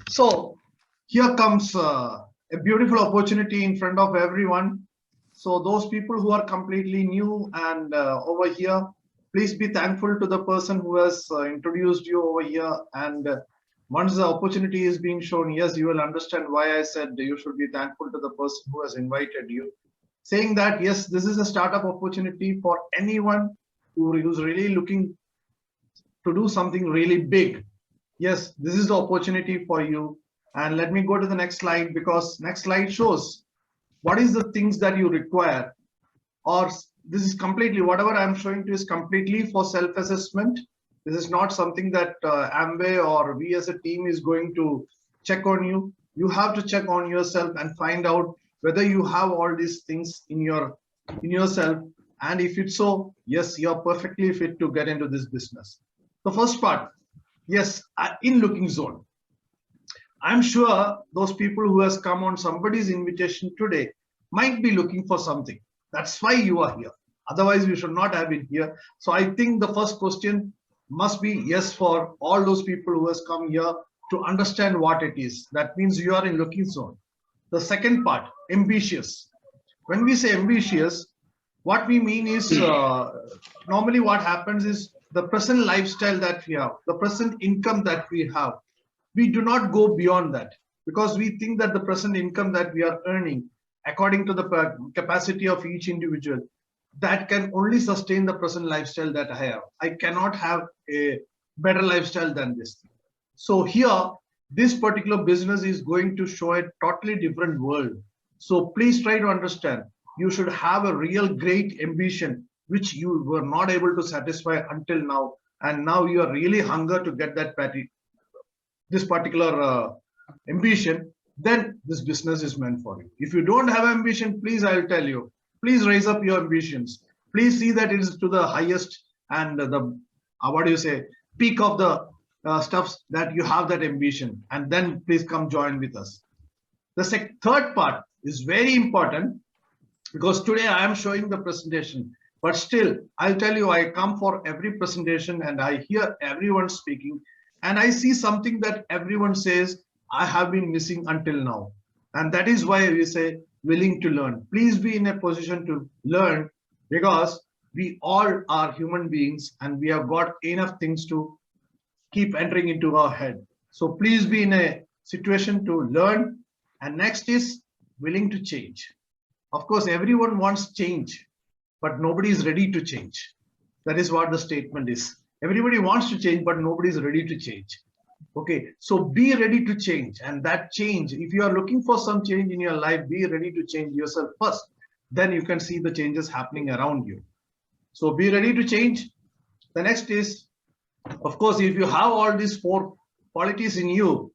So here comes a beautiful opportunity in front of everyone. So those people who are completely new and over here, please be thankful to the person who has introduced you over here. And once the opportunity is being shown, yes, you will understand why I said you should be thankful to the person who has invited you. Saying that, yes, this is a startup opportunity for anyone who's really looking to do something really big. Yes, this is the opportunity for you. And let me go to the next slide, because next slide shows what is the things that you require. Or this is completely, whatever I'm showing to is completely for self-assessment. This is not something that Amway or we as a team is going to check on you. You have to check on yourself and find out whether you have all these things in yourself. And if it's so, yes, you're perfectly fit to get into this business. The first part, yes, in looking zone. I'm sure those people who has come on somebody's invitation today might be looking for something. That's why you are here. Otherwise, you should not have been here. So I think the first question must be yes for all those people who has come here to understand what it is. That means you are in looking zone. The second part, ambitious. When we say ambitious, what we mean is normally what happens is the present lifestyle that we have, the present income that we have, we do not go beyond that, because we think that the present income that we are earning according to the capacity of each individual, that can only sustain the present lifestyle that I have. I cannot have a better lifestyle than this. So here, this particular business is going to show a totally different world. So please try to understand, you should have a real great ambition which you were not able to satisfy until now, and now you are really hunger to get that this particular ambition, then this business is meant for you. If you don't have ambition, please, I'll tell you, please raise up your ambitions. Please see that it is to the highest and the what do you say, peak of the stuffs that you have that ambition, and then please come join with us. The third part is very important, because today I am showing the presentation, but still I'll tell you, I come for every presentation and I hear everyone speaking, and I see something that everyone says I have been missing until now. And that is why we say willing to learn. Please be in a position to learn, because we all are human beings and we have got enough things to keep entering into our head. So please be in a situation to learn. And next is willing to change. Of course, everyone wants change, but nobody is ready to change. That is what the statement is. Everybody wants to change, but nobody is ready to change. Okay, so be ready to change. And that change, if you are looking for some change in your life, be ready to change yourself first. Then you can see the changes happening around you. So be ready to change. The next is, of course, if you have all these four qualities in you,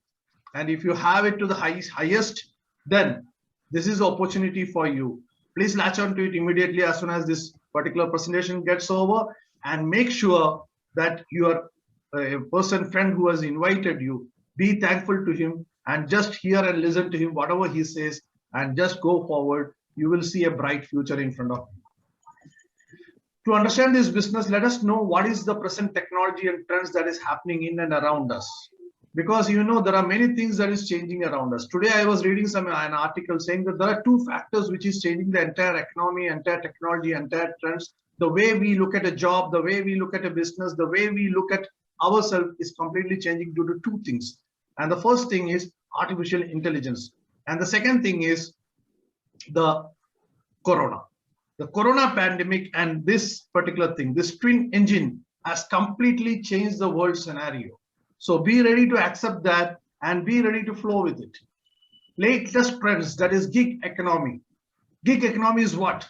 and if you have it to the highest, then this is the opportunity for you. Please latch on to it immediately as soon as this particular presentation gets over, and make sure that your person friend who has invited you, be thankful to him and just hear and listen to him, whatever he says, and just go forward. You will see a bright future in front of you. To understand this business, let us know what is the present technology and trends that is happening in and around us. Because you know there are many things that is changing around us. Today I was reading an article saying that there are two factors which is changing the entire economy, entire technology, entire trends. The way we look at a job, the way we look at a business, the way we look at ourselves is completely changing due to two things. And the first thing is artificial intelligence. And the second thing is the corona. The corona pandemic and this particular thing, this twin engine has completely changed the world scenario. So be ready to accept that and be ready to flow with it. Latest trends, that is gig economy. Gig economy is what?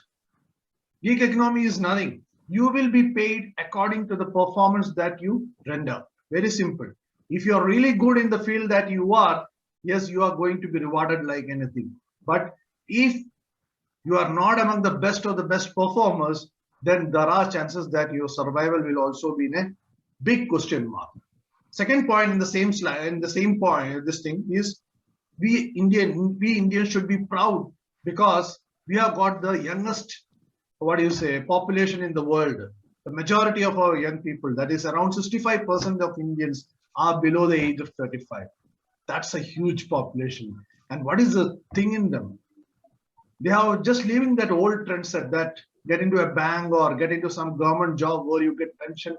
Gig economy is nothing. You will be paid according to the performance that you render. Very simple. If you are really good in the field that you are, yes, you are going to be rewarded like anything. But if you are not among the best of the best performers, then there are chances that your survival will also be in a big question mark. Second point in the same slide, in the same point, this thing is we Indians should be proud, because we have got the youngest, what do you say, population in the world. The majority of our young people, that is around 65% of Indians, are below the age of 35. That's a huge population. And what is the thing in them? They are just leaving that old trend set that get into a bank or get into some government job where you get pension.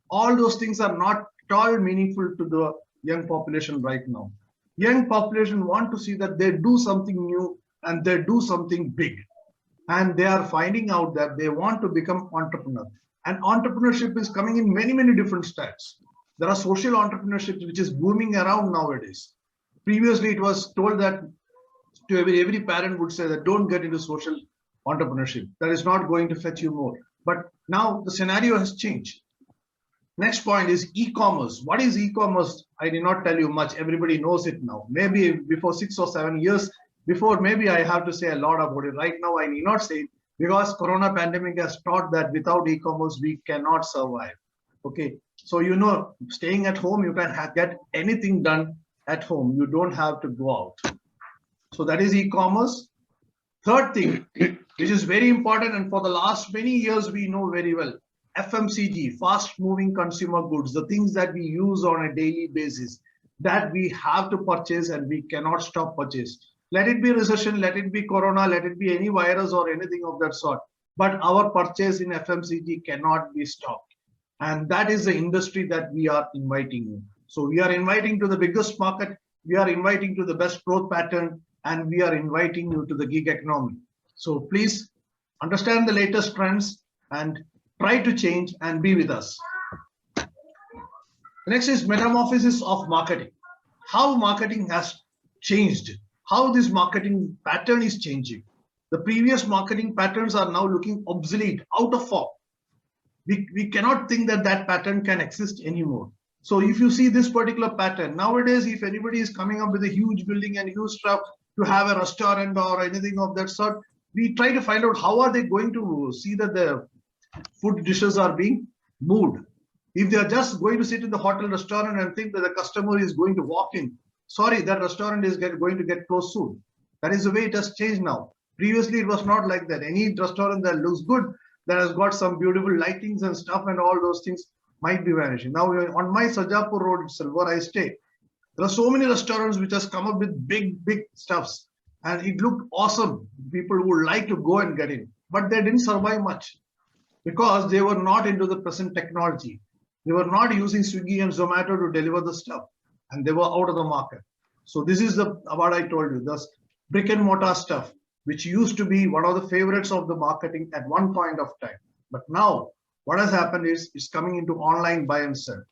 All those things are not at all meaningful to the young population right now. Young population want to see that they do something new and they do something big. And they are finding out that they want to become entrepreneur. And entrepreneurship is coming in many, many different styles. There are social entrepreneurship which is booming around nowadays. Previously, it was told that to every parent would say that don't get into social entrepreneurship. That is not going to fetch you more. But now the scenario has changed. Next point is e-commerce. What is e-commerce? I did not tell you much. Everybody knows it now. Maybe before 6 or 7 years before, maybe I have to say a lot about it. Right now, I need not say it because Corona pandemic has taught that without e-commerce, we cannot survive. Okay. So, you know, staying at home, you can get anything done at home. You don't have to go out. So that is e-commerce. Third thing, which is very important, and for the last many years, we know very well, FMCG, fast moving consumer goods, the things that we use on a daily basis, that we have to purchase and we cannot stop purchase. Let it be recession, let it be Corona, let it be any virus or anything of that sort. But our purchase in FMCG cannot be stopped. And that is the industry that we are inviting in. So we are inviting to the biggest market, we are inviting to the best growth pattern, and we are inviting you to the gig economy. So please understand the latest trends and try to change and be with us. Next is metamorphosis of marketing. How marketing has changed, how this marketing pattern is changing. The previous marketing patterns are now looking obsolete, out of form. We cannot think that that pattern can exist anymore. So if you see this particular pattern, nowadays, if anybody is coming up with a huge building and huge stuff to have a restaurant or anything of that sort, we try to find out how are they going to see that the food dishes are being moved. If they are just going to sit in the hotel restaurant and think that the customer is going to walk in, sorry, that restaurant is going to get closed soon. That is the way it has changed now. Previously, it was not like that. Any restaurant that looks good, that has got some beautiful lightings and stuff and all those things might be vanishing. Now, on my Sajapur Road itself, where I stay, there are so many restaurants which has come up with big stuffs, and it looked awesome. People would like to go and get in, but they didn't survive much because they were not into the present technology. They were not using Swiggy and Zomato to deliver the stuff, and they were out of the market. So this is what I told you, this brick and mortar stuff, which used to be one of the favorites of the marketing at one point of time. But now what has happened is it's coming into online buy and sell.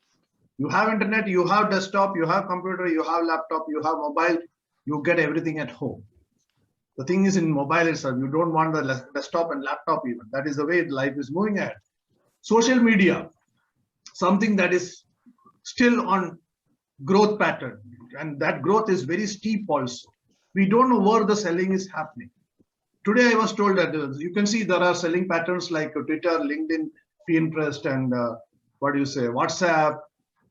You have internet, you have desktop, you have computer, you have laptop, you have mobile, you get everything at home. The thing is in mobile itself, you don't want the desktop and laptop even. That is the way life is moving ahead. Social media, something that is still on growth pattern, and that growth is very steep also. We don't know where the selling is happening. Today I was told that you can see there are selling patterns like Twitter, LinkedIn, Pinterest, and WhatsApp,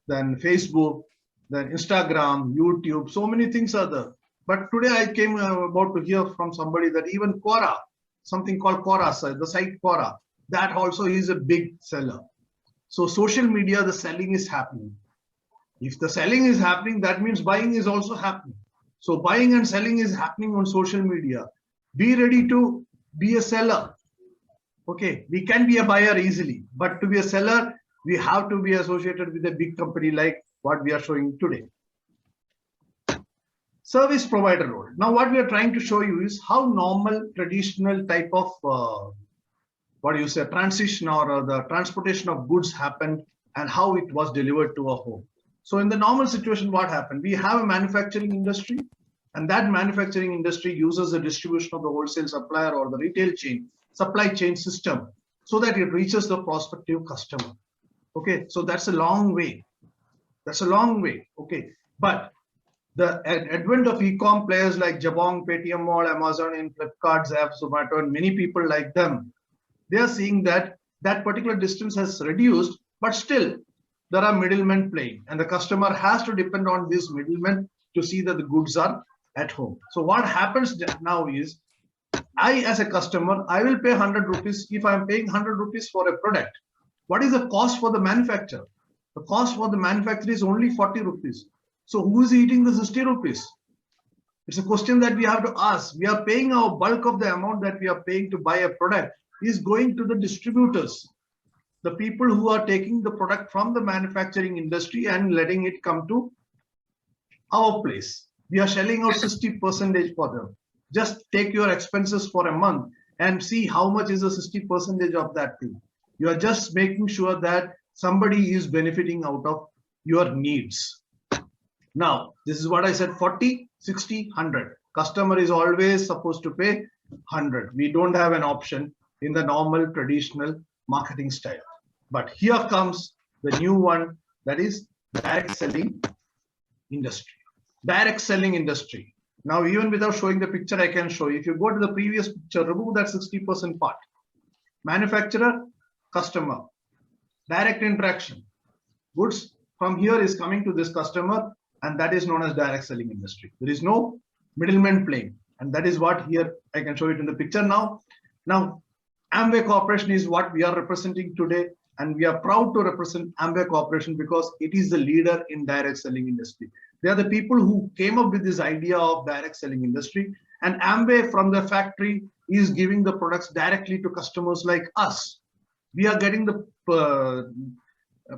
then Facebook, then Instagram, YouTube, so many things are there. But today I came about to hear from somebody that even Quora, something called Quora, the site Quora, that also is a big seller. So social media, the selling is happening. If the selling is happening, that means buying is also happening. So buying and selling is happening on social media. Be ready to be a seller. Okay, we can be a buyer easily, but to be a seller, we have to be associated with a big company like what we are showing today. Service provider role. Now, what we are trying to show you is how normal, traditional type of transition or the transportation of goods happened and how it was delivered to a home. So in the normal situation, what happened? We have a manufacturing industry, and that manufacturing industry uses the distribution of the wholesale supplier or the retail chain, supply chain system, so that it reaches the prospective customer. Okay, so that's a long way. That's a long way. Okay, but the advent of e-com players like Jabong, Paytm Mall, Amazon, and Flipkart, Zap, Zomato, and many people like them, they are seeing that that particular distance has reduced, but still there are middlemen playing, and the customer has to depend on these middlemen to see that the goods are at home. So what happens now is, I as a customer, I will pay 100 rupees. If I'm paying 100 rupees for a product, what is the cost for the manufacturer? The cost for the manufacturer is only 40 rupees. So who is eating the 60 rupees? It's a question that we have to ask. We are paying our bulk of the amount that we are paying to buy a product is going to the distributors, the people who are taking the product from the manufacturing industry and letting it come to our place. We are shelling out 60% for them. Just take your expenses for a month and see how much is the 60% of that thing. You are just making sure that somebody is benefiting out of your needs. Now, this is what I said, 40, 60, 100. Customer is always supposed to pay 100. We don't have an option in the normal traditional marketing style. But here comes the new one, that is direct selling industry. Direct selling industry. Now, even without showing the picture, I can show you. If you go to the previous picture, remove that 60% part. Manufacturer, customer, direct interaction. Goods from here is coming to this customer, and that is known as direct selling industry. There is no middleman playing, and that is what here I can show it in the picture now. Now, Amway Corporation is what we are representing today, and we are proud to represent Amway Corporation because it is the leader in direct selling industry. They are the people who came up with this idea of direct selling industry, and Amway from the factory is giving the products directly to customers like us. We are getting the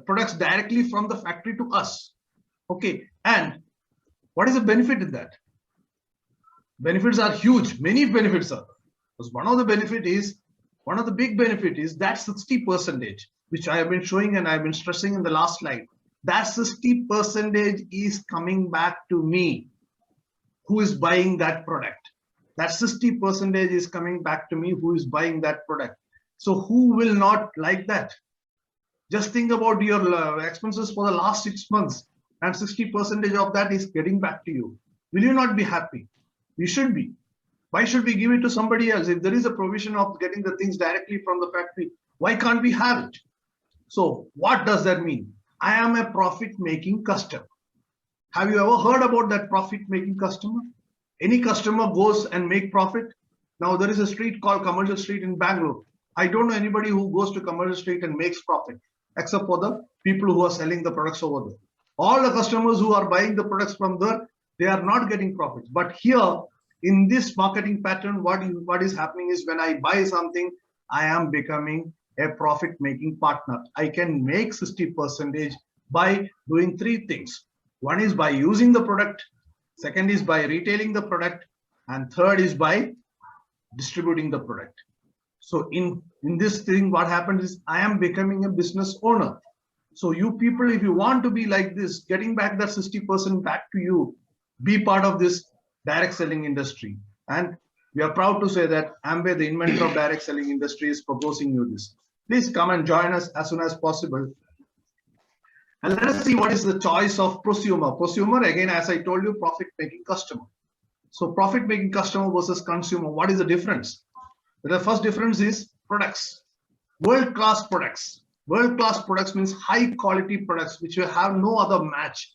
products directly from the factory to us. Okay, and what is the benefit in that? Benefits are huge. Many benefits are. Because one of the big benefit is that 60%, which I have been showing and I've been stressing in the last slide. That 60% is coming back to me, who is buying that product. That 60% is coming back to me, who is buying that product. So who will not like that? Just think about your expenses for the last 6 months, and 60% of that is getting back to you. Will you not be happy? You should be. Why should we give it to somebody else? If there is a provision of getting the things directly from the factory, why can't we have it? So what does that mean? I am a profit-making customer. Have you ever heard about that profit-making customer? Any customer goes and make profit? Now there is a street called Commercial Street in Bangalore. I don't know anybody who goes to Commercial Street and makes profit, except for the people who are selling the products over there. All the customers who are buying the products from there, they are not getting profits. But here, in this marketing pattern, what is happening is when I buy something, I am becoming a profit-making partner. I can make 60% by doing 3 things. One is by using the product, second is by retailing the product, and third is by distributing the product. So in this thing, what happens is I am becoming a business owner. So you people, if you want to be like this, getting back that 60% back to you, be part of this direct selling industry. And we are proud to say that Amway, the inventor of direct selling industry, is proposing you this. Please come and join us as soon as possible. And let us see what is the choice of prosumer. Prosumer, again, as I told you, profit-making customer. So profit-making customer versus consumer, what is the difference? The first difference is products. World-class products. World-class products means high-quality products which will have no other match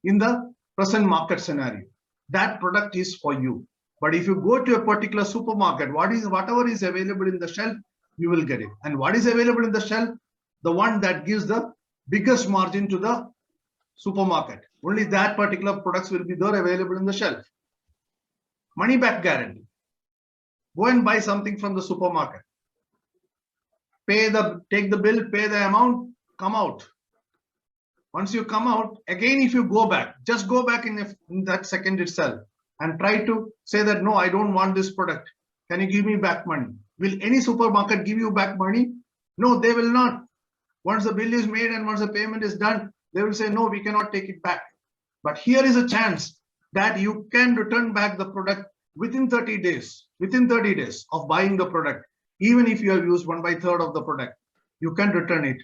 in the present market scenario. That product is for you. But if you go to a particular supermarket, whatever is available in the shelf, you will get it. And what is available in the shelf? The one that gives the biggest margin to the supermarket. Only that particular products will be there available in the shelf. Money back guarantee. Go and buy something from the supermarket. Take the bill, pay the amount, come out. Once you come out, again, if you go back, just go back in that second itself and try to say that, no, I don't want this product. Can you give me back money? Will any supermarket give you back money? No, they will not. Once the bill is made and once the payment is done, they will say, no, we cannot take it back. But here is a chance that you can return back the product within 30 days, of buying the product. Even if you have used 1/3 of the product, you can return it.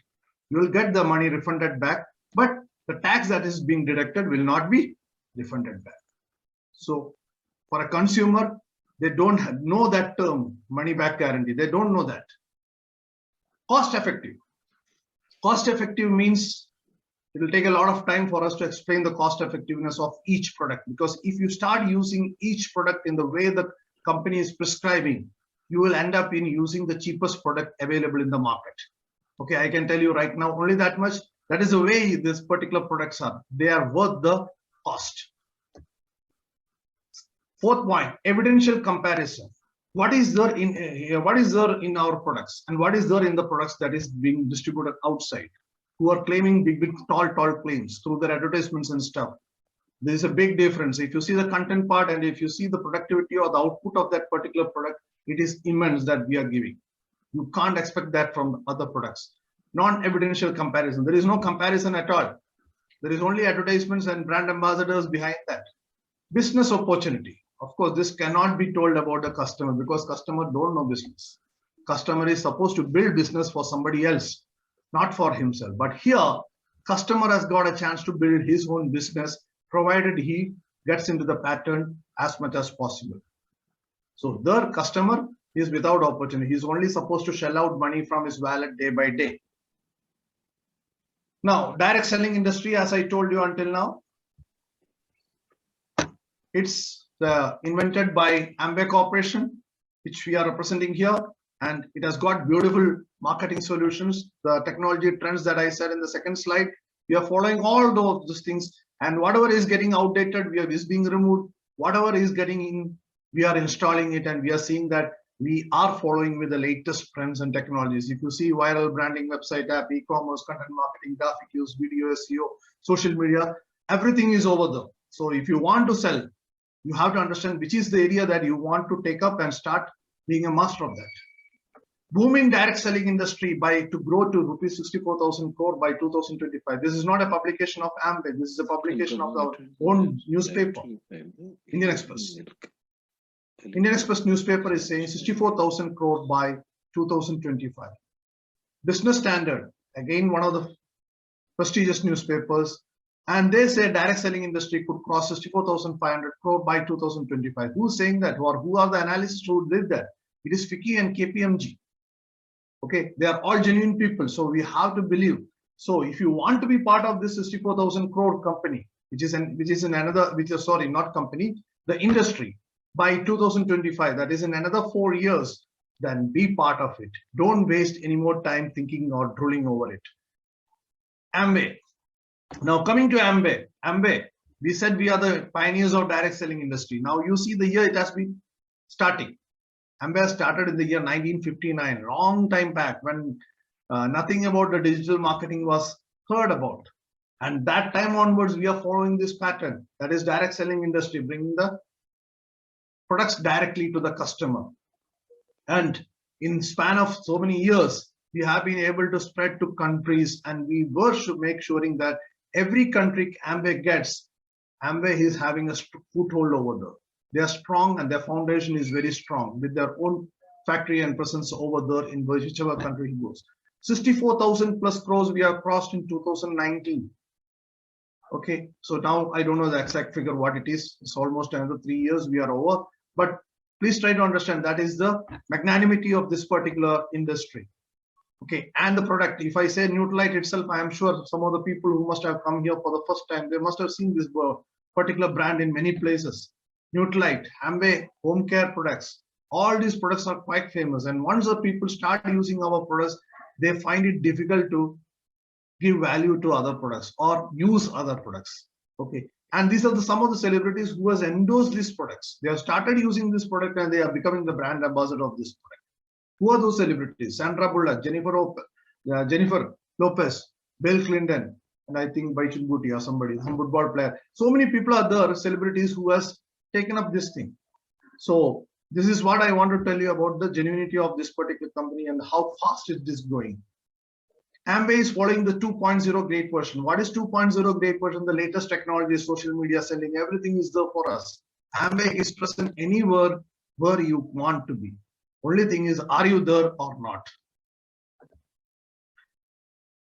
You will get the money refunded back, but the tax that is being deducted will not be refunded back. So for a consumer, they don't know that term, money back guarantee. They don't know that. Cost effective. Cost effective means it will take a lot of time for us to explain the cost effectiveness of each product, because if you start using each product in the way the company is prescribing, you will end up in using the cheapest product available in the market. Okay, I can tell you right now only that much. That is the way these particular products are. They are worth the cost. Fourth point, evidential comparison. What is there in our products and what is there in the products that is being distributed outside, who are claiming big tall claims through their advertisements and stuff. There is a big difference. If you see the content part and if you see the productivity or the output of that particular product, it is immense that we are giving. You can't expect that from other products. Non-evidential comparison. There is no comparison at all. There is only advertisements and brand ambassadors behind that. Business opportunity. Of course, this cannot be told about the customer because customer don't know business. Customer is supposed to build business for somebody else, not for himself. But here, customer has got a chance to build his own business, provided he gets into the pattern as much as possible. So the customer is without opportunity. He's only supposed to shell out money from his wallet day by day. Now, direct selling industry, as I told you until now, it's invented by Amway Corporation, which we are representing here, and it has got beautiful marketing solutions. The technology trends that I said in the second slide, we are following all those things, and whatever is getting outdated, is being removed. Whatever is getting in, we are installing it, and we are seeing that we are following with the latest trends and technologies. If you see viral branding, website app, e-commerce, content marketing, graphic use, video SEO, social media, everything is over there. So if you want to sell, you have to understand which is the area that you want to take up and start being a master of that. Booming direct selling industry to grow to rupees 64,000 crore by 2025. This is not a publication of Amway. This is a publication of our own newspaper, Indian Express. Indian Express newspaper is saying 64,000 crore by 2025. Business Standard, again one of the prestigious newspapers, and they say direct selling industry could cross 64,500 crore by 2025. Who's saying that, or who are the analysts who did that? It is FICCI and KPMG. Okay, they are all genuine people, so we have to believe. So if you want to be part of this 64,000 crore company, the industry, by 2025, that is in another 4 years, then be part of it. Don't waste any more time thinking or drooling over it. Amway. Now coming to Amway, we said we are the pioneers of direct selling industry. Now you see the year it has been starting. Amway started in the year 1959, long time back, when nothing about the digital marketing was heard about. And that time onwards, we are following this pattern, that is direct selling industry, bringing the products directly to the customer. And in span of so many years, we have been able to spread to countries, and we were to make sure that every country Amway gets, Amway is having a foothold over there. They are strong and their foundation is very strong with their own factory and presence over there in whichever country he goes. 64,000 plus crores we have crossed in 2019. Okay, so now I don't know the exact figure what it is. It's almost another 3 years we are over. But please try to understand that is the magnanimity of this particular industry. Okay, and the product. If I say Nutralite itself, I am sure some of the people who must have come here for the first time, they must have seen this particular brand in many places. Nutralite, Amway, home care products, all these products are quite famous. And once the people start using our products, they find it difficult to give value to other products or use other products. Okay, and these are some of the celebrities who has endorsed these products. They have started using this product and they are becoming the brand ambassador of this product. Who are those celebrities? Sandra Bullock, Jennifer Lopez, Bill Clinton, and I think Baichul Bhuti or somebody, some football player. So many people are there, celebrities who has taken up this thing. So this is what I want to tell you about the genuinity of this particular company and how fast it is growing. Amway is following the 2.0 great version. What is 2.0 great version? The latest technology, social media selling, everything is there for us. Amway is present anywhere where you want to be. Only thing is, are you there or not?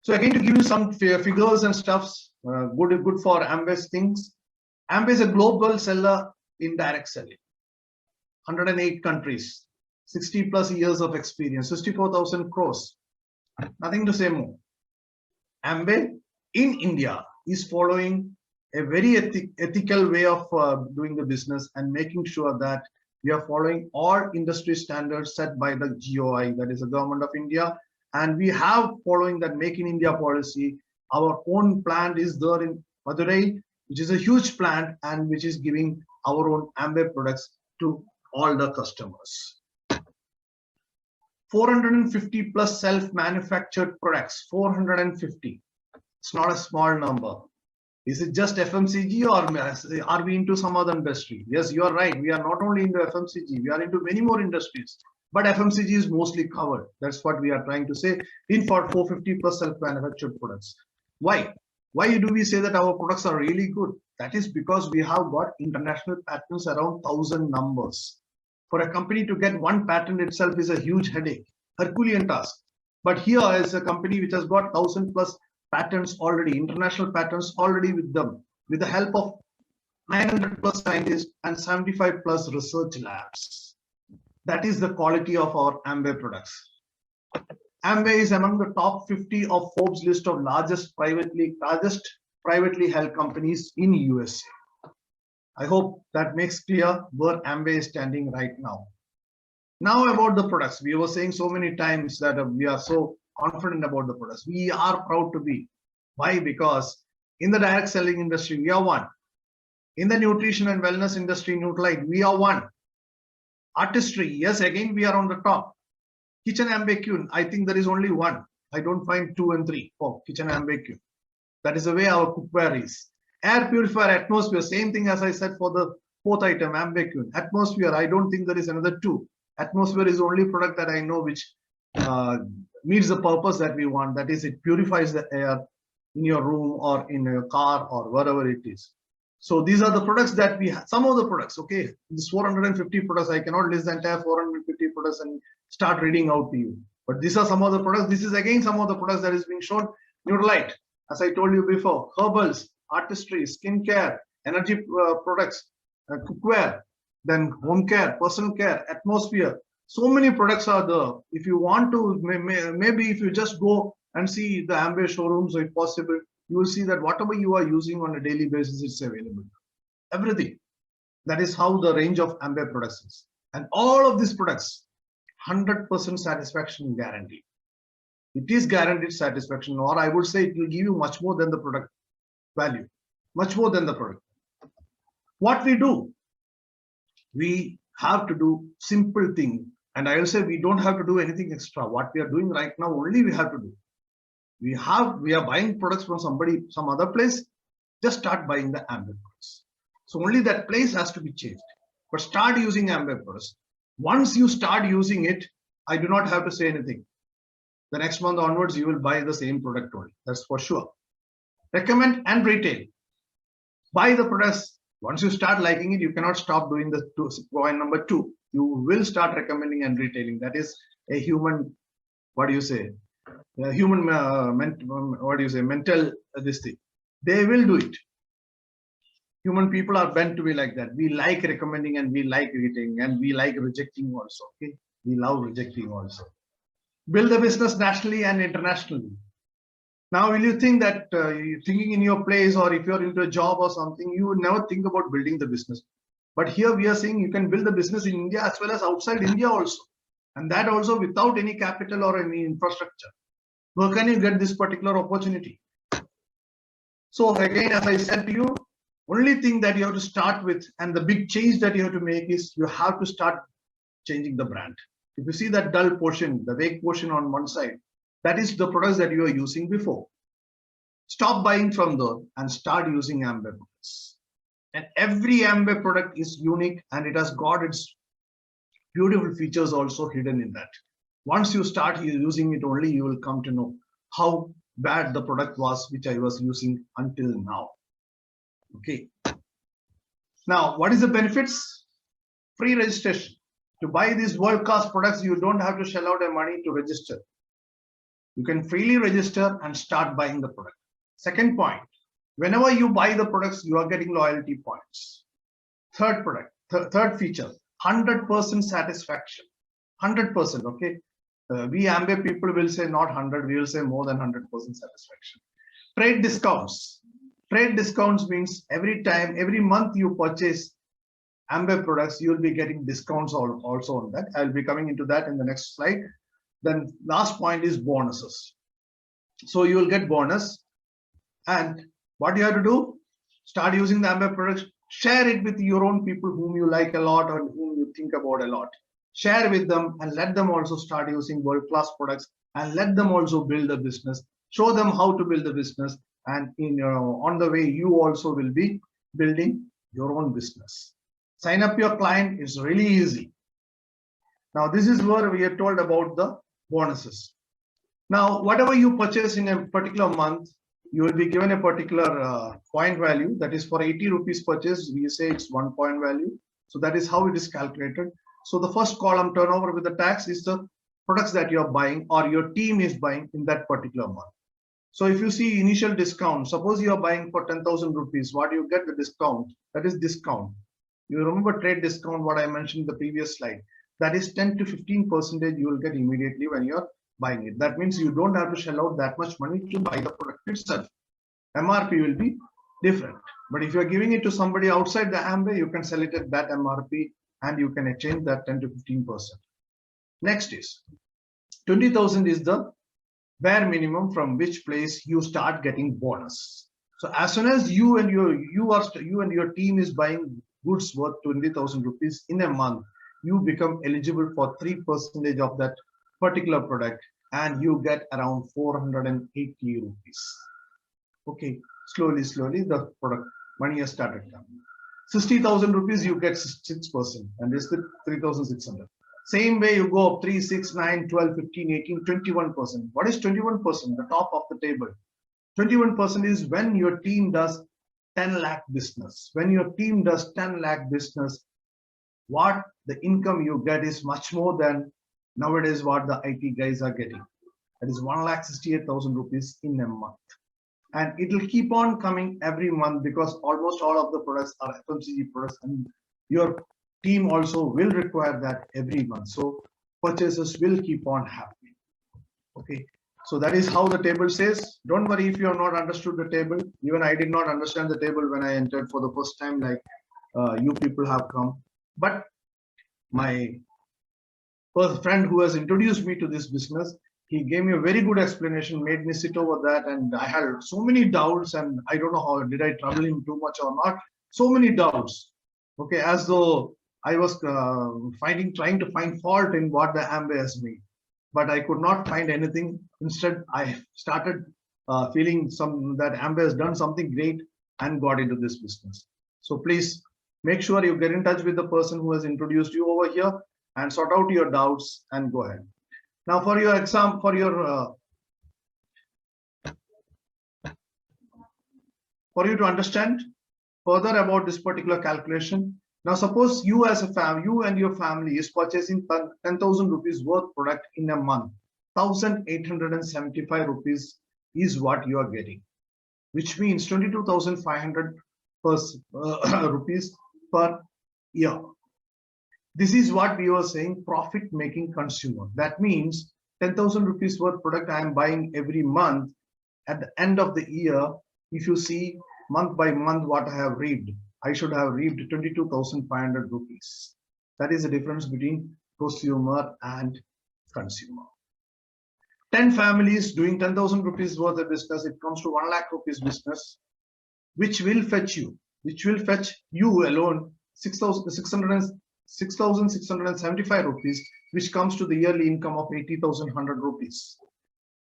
So again, to give you some figures and stuffs, good for Amway's things. Amway is a global seller in direct selling. 108 countries, 60 plus years of experience, 64,000 crores. Nothing to say more. Amway in India is following a very ethical way of doing the business and making sure that we are following all industry standards set by the GOI, that is the Government of India. And we have following that Make in India policy. Our own plant is there in Madurai, which is a huge plant and which is giving our own Amway products to all the customers. 450 plus self-manufactured products, 450. It's not a small number. Is it just FMCG or are we into some other industry? Yes, you are right. We are not only into FMCG, we are into many more industries. But FMCG is mostly covered. That's what we are trying to say in for 450 plus self-manufactured products. Why? Why do we say that our products are really good? That is because we have got international patents around 1,000 numbers. For a company to get one patent itself is a huge headache, Herculean task. But here is a company which has got 1,000 plus patents already, international patents already with them, with the help of 900 plus scientists and 75 plus research labs. That is the quality of our Amway products. Amway is among the top 50 of Forbes list of largest privately held companies in USA. I hope that makes clear where Amway is standing right now. Now about the products. We were saying so many times that we are so confident about the products. We are proud to be. Why? Because in the direct selling industry, we are one. In the nutrition and wellness industry, Nutralite, we are one. Artistry, yes, again, we are on the top. Kitchen ambiguity, I think there is only one. I don't find 2 and 3 for kitchen ambiguity. That is the way our cookware is. Air purifier, atmosphere, same thing as I said for the fourth item, ambiguity. Atmosphere, I don't think there is another 2. Atmosphere is the only product that I know which meets the purpose that we want. That is, it purifies the air in your room or in your car or wherever it is. So these are the products that we have. Some of the products, okay, this 450 products, I cannot list the entire 450 products and start reading out to you. But these are some of the products. This is again some of the products that is being shown. Nutralite, as I told you before, herbals, artistry, skincare, energy products, cookware, then home care, personal care, atmosphere. So many products are there. If you want to, maybe if you just go and see the Amway showrooms, if possible, you will see that whatever you are using on a daily basis, it's available. Everything. That is how the range of Amway products is. And all of these products, 100% satisfaction guarantee. It is guaranteed satisfaction, or I would say it will give you much more than the product value, much more than the product. What we do, we have to do simple thing. And I will say we don't have to do anything extra. What we are doing right now, only we have to do. We are buying products from somebody, some other place, just start buying the Amway products. So only that place has to be changed. But start using Amway products. Once you start using it, I do not have to say anything. The next month onwards, you will buy the same product only. That's for sure. Recommend and retail. Buy the products. Once you start liking it, you cannot stop doing the point number 2. You will start recommending and retailing. That is a human, what do you say? Human, mental this thing. They will do it. Human people are bent to be like that. We like recommending and we like retailing and we like rejecting also. Okay, we love rejecting also. Build the business nationally and internationally. Now, will you think that thinking in your place, or if you're into a job or something, you would never think about building the business. But here we are saying you can build the business in India as well as outside India also. And that also without any capital or any infrastructure. Where can you get this particular opportunity? So again, as I said to you, only thing that you have to start with and the big change that you have to make is you have to start changing the brand. If you see that dull portion, the vague portion on one side, that is the products that you were using before. Stop buying from there and start using Amway products. And every Amway product is unique and it has got its beautiful features also hidden in that. Once you start using it only, you will come to know how bad the product was which I was using until now. Okay. Now, what is the benefits? Free registration. To buy these world-class products, you don't have to shell out money to register. You can freely register and start buying the product. Second point, whenever you buy the products, you are getting loyalty points. Third third feature, 100% satisfaction. 100%, okay? We Amway people will say not 100, we will say more than 100% satisfaction. Trade discounts. Trade discounts means every month you purchase Amway products, you will be getting discounts also on that. I'll be coming into that in the next slide. Then last point is bonuses. So you will get bonus. And what you have to do? Start using the Amway products. Share it with your own people whom you like a lot or whom you think about a lot. Share with them and let them also start using world-class products and let them also build a business. Show them how to build a business, and on the way you also will be building your own business. Sign up your client. It's really easy. Now this is where we are told about the bonuses. Now whatever you purchase in a particular month, you will be given a particular point value. That is for 80 rupees purchase, we say it's 1 point value. So that is how it is calculated. So the first column, turnover with the tax, is the products that you are buying or your team is buying in that particular month. So if you see initial discount, suppose you are buying for 10,000 rupees, what you get the discount, that is discount. You remember trade discount, what I mentioned in the previous slide, that is 10 to 15% you will get immediately when you're buying it. That means you don't have to shell out that much money to buy the product itself. MRP will be different. But if you're giving it to somebody outside the Amway, you can sell it at that MRP and you can exchange that 10 to 15%. Next is 20,000 is the bare minimum from which place you start getting bonus. So as soon as you and your team is buying goods worth 20,000 rupees in a month, you become eligible for 3% of that particular product and you get around 480 rupees. Okay, slowly the product money has started coming. 60,000 rupees you get 6% and this is the 3,600. Same way you go up 3, 6, 9, 12, 15, 18, 21%. What is 21%? The top of the table. 21% is when your team does 10 lakh business. When your team does 10 lakh business, what the income you get is much more than nowadays what the IT guys are getting. That is 1,68,000 rupees in a month. And it will keep on coming every month because almost all of the products are FMCG products and your team also will require that every month. So purchases will keep on happening. Okay. So that is how the table says. Don't worry if you have not understood the table. Even I did not understand the table when I entered for the first time, like you people have come. But my friend who has introduced me to this business, he gave me a very good explanation, made me sit over that, and I had so many doubts, and I don't know how did I trouble him too much or not. So many doubts. Okay, as though I was trying to find fault in what the Amway has made, but I could not find anything. Instead, I started feeling that Amway has done something great and got into this business. So please make sure you get in touch with the person who has introduced you over here and sort out your doubts and go ahead. Now for your exam, for you to understand further about this particular calculation. Now suppose you as a you and your family is purchasing 10,000 rupees worth product in a month. 1,875 rupees is what you are getting, which means 22,500 rupees per year. This is what we were saying, profit making consumer. That means 10,000 rupees worth product I am buying every month. At the end of the year, if you see month by month what I have reaped, I should have reaped 22,500 rupees. That is the difference between prosumer and consumer. 10 families doing 10,000 rupees worth of business, it comes to 1 lakh rupees business, which will fetch you alone 6,675 rupees, which comes to the yearly income of 80,100 rupees.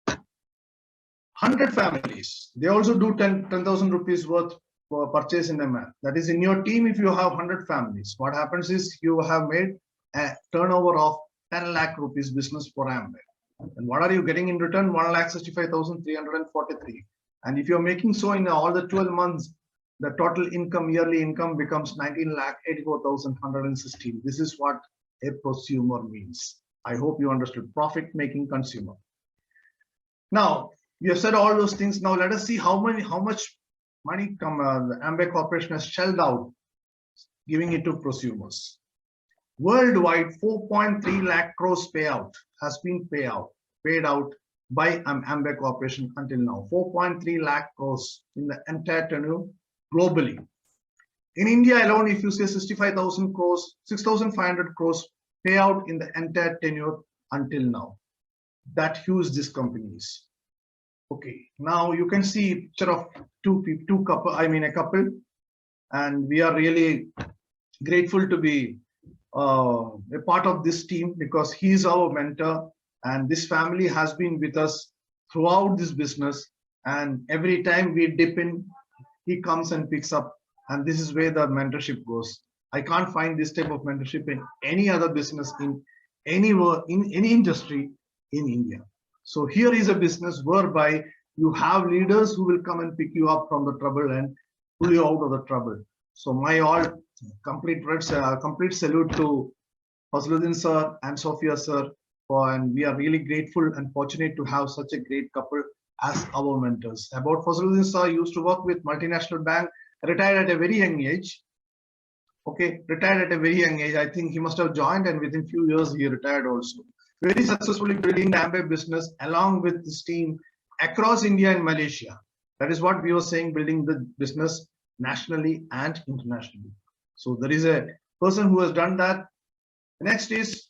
100 families, they also do 10,000 rupees worth for purchase in a month. That is in your team, if you have 100 families, what happens is you have made a turnover of 10 lakh rupees business for Amway. And what are you getting in return? 1,65,343. And if you're making so in all the 12 months, the total income, yearly income becomes 19,84,116. This is what a prosumer means. I hope you understood. Profit making consumer. Now, we have said all those things. Now let us see how much money the Amway Corporation has shelled out, giving it to prosumers. Worldwide, 4.3 lakh crores payout has been paid out by Amway Corporation until now. 4.3 lakh crores in the entire tenure globally. In India alone, if you say 65,000 crores, 6,500 crores payout in the entire tenure until now. That huge this company is. Okay, now you can see picture of two couple. I mean a couple, and we are really grateful to be a part of this team because he is our mentor, and this family has been with us throughout this business. And every time we dip in, he comes and picks up, and this is where the mentorship goes. I can't find this type of mentorship in any other business in anywhere in any industry in India. So here is a business whereby you have leaders who will come and pick you up from the trouble and pull you out of the trouble. So my all complete salute to Fazluddin sir and Sophia sir, and we are really grateful and fortunate to have such a great couple as our mentors. About Fazluddin sir, used to work with multinational bank, retired at a very young age. Okay, retired at a very young age. I think he must have joined, and within few years he retired also. Very successfully building the Amway business along with his team across India and Malaysia. That is what we were saying, building the business nationally and internationally. So there is a person who has done that. Next is,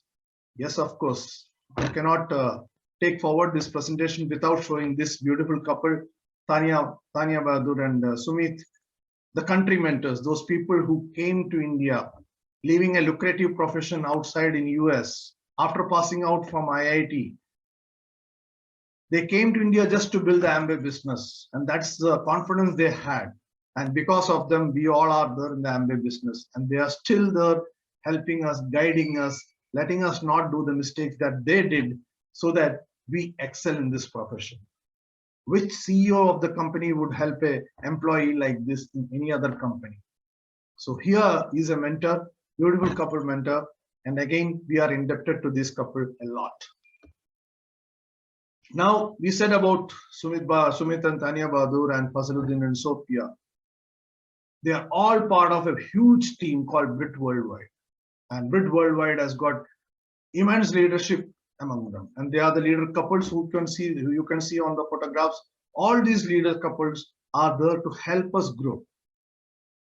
yes, of course, I cannot take forward this presentation without showing this beautiful couple, Tanya Bahadur and Sumit, the country mentors, those people who came to India, leaving a lucrative profession outside in US after passing out from IIT. They came to India just to build the Amway business, and that's the confidence they had. And because of them, we all are there in the Amway business, and they are still there helping us, guiding us, letting us not do the mistakes that they did so that we excel in this profession. Which CEO of the company would help a employee like this in any other company? So here is a mentor, beautiful couple mentor, and again we are indebted to this couple a lot. Now we said about Sumit and Tanya Bahadur and Fazluddin and Sophia. They are all part of a huge team called Brit Worldwide, and Brit Worldwide has got immense leadership among them, and they are the leader couples who you can see on the photographs. All these leader couples are there to help us grow.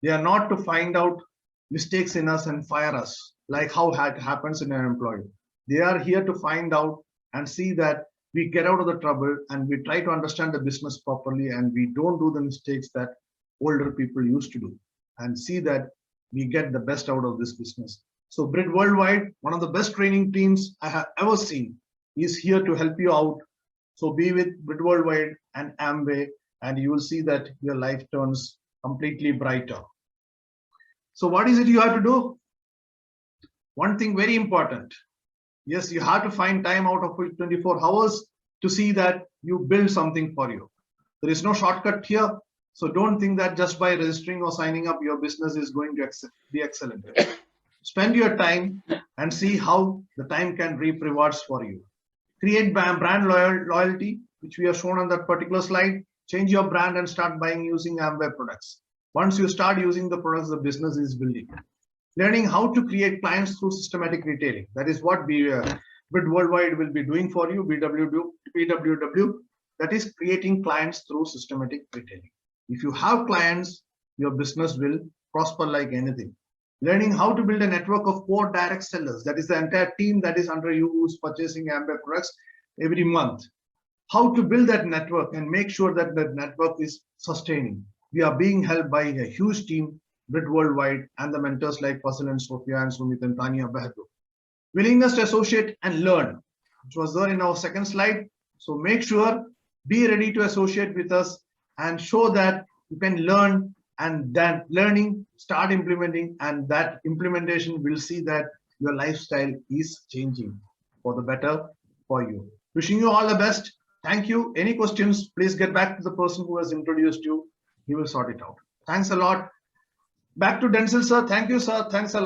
They are not to find out mistakes in us and fire us like how it happens in an employee. They are here to find out and see that we get out of the trouble and we try to understand the business properly, and we don't do the mistakes that older people used to do, and see that we get the best out of this business. So Brit Worldwide, one of the best training teams I have ever seen, is here to help you out. So be with Brit Worldwide and Amway, and you will see that your life turns completely brighter. So what is it you have to do? One thing very important. Yes, you have to find time out of 24 hours to see that you build something for you. There is no shortcut here. So don't think that just by registering or signing up, your business is going to be excellent. Spend your time and see how the time can reap rewards for you. Create brand loyalty, which we have shown on that particular slide. Change your brand and start buying using Amway products. Once you start using the products, the business is building. Learning how to create clients through systematic retailing. That is what Brit Worldwide will be doing for you, BWW. That is creating clients through systematic retailing. If you have clients, your business will prosper like anything. Learning how to build a network of core direct sellers. That is the entire team that is under you who's purchasing Amway products every month. How to build that network and make sure that that network is sustaining. We are being helped by a huge team, Brit Worldwide, and the mentors like Fasil and Sophia and Sumit and Tanya Bahadur. Willingness to associate and learn, which was there in our second slide. So make sure, be ready to associate with us and show that you can learn, and then learning, start implementing, and that implementation will see that your lifestyle is changing for the better for you. Wishing you all the best. Thank you. Any questions, please get back to the person who has introduced you. He will sort it out. Thanks a lot. Back to Denzel, sir. Thank you, sir. Thanks a lot.